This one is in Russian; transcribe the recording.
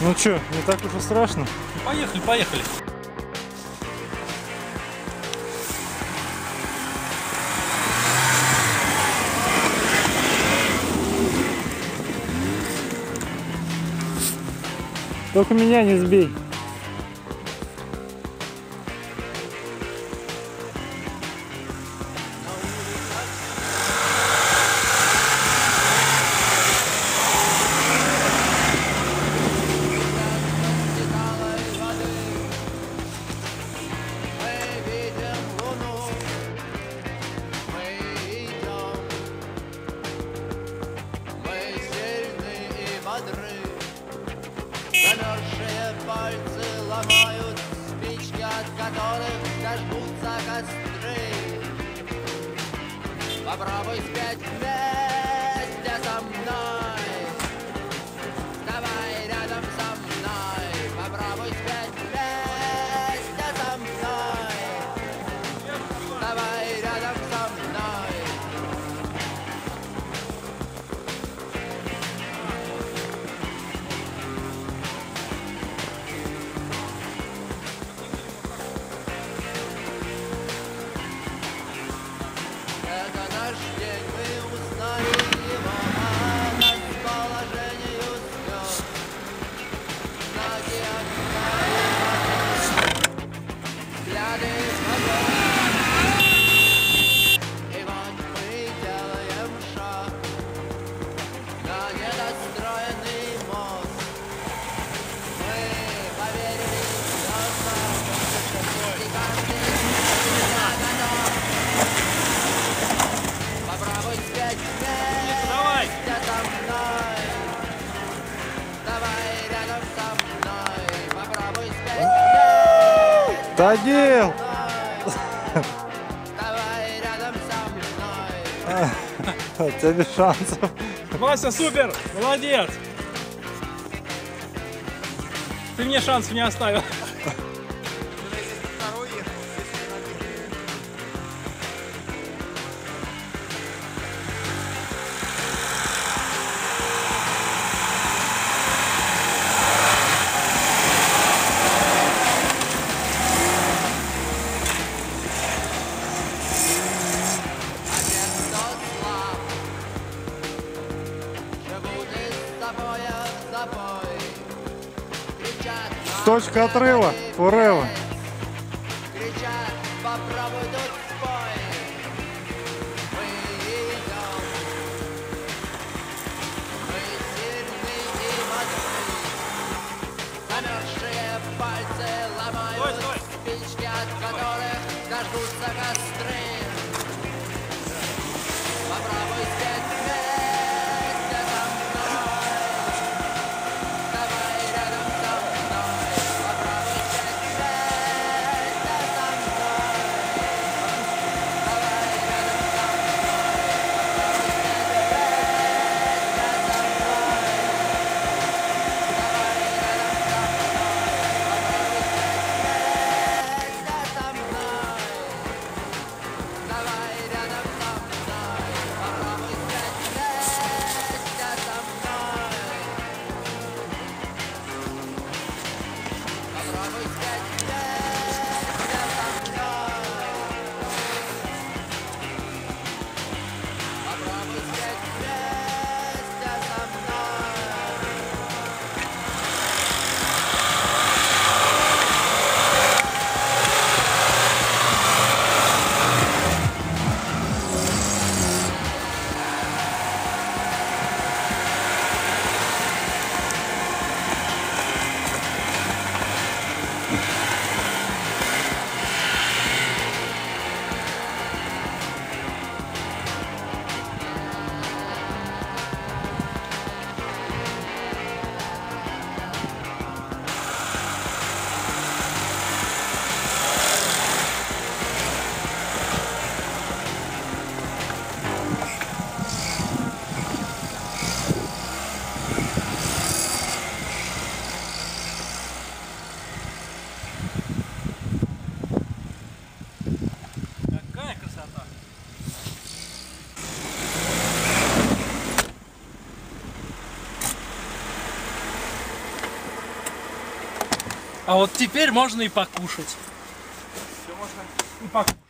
Ну чё, не так уж и страшно. Поехали, поехали. Только меня не сбей. Замерзшие пальцы ломают спички, от которых зажгутся костры. Попробуй спеть вместе со мной. Вставай рядом со мной. Попробуй спеть вместе со мной. Вставай рядом со мной. Это наш день, мы узнали его, а расположению звезд. Знаки огня и воды, взгляды свободы. И вот мы делаем шаг на недостроенный мост. Мы поверили звездам, и каждый всегда готов. Попробуй спеть Давай. вместе со мной. Давай рядом со мной. Попробуй спеть вместе Тагил! со мной. Давай рядом со мной. У тебя без шансов. Вася, супер! Молодец! Ты мне шансов не оставил. Отец, кто слаб, живут из забоя в забой. Кричат нам Точка отрыва. конец. Форева. Кричат, попробуй тут спой. Мы идем. Мы сильны и мудры. Замерзшие пальцы ломают Стой, стой. спички, от которых зажгутся костры. Попробуй спеть вместе со мной. Давай рядом со мной. Попробуй спеть вместе со мной. Давай рядом со мной. Попробуй спеть вместе со мной. Давай рядом со мной. Давай рядом со мной. Попробуй спеть вместе со мной. Попробуй спеть вместе со мной. Попробуй спеть вместе со мной. А вот теперь можно и покушать. Все можно? И покушать.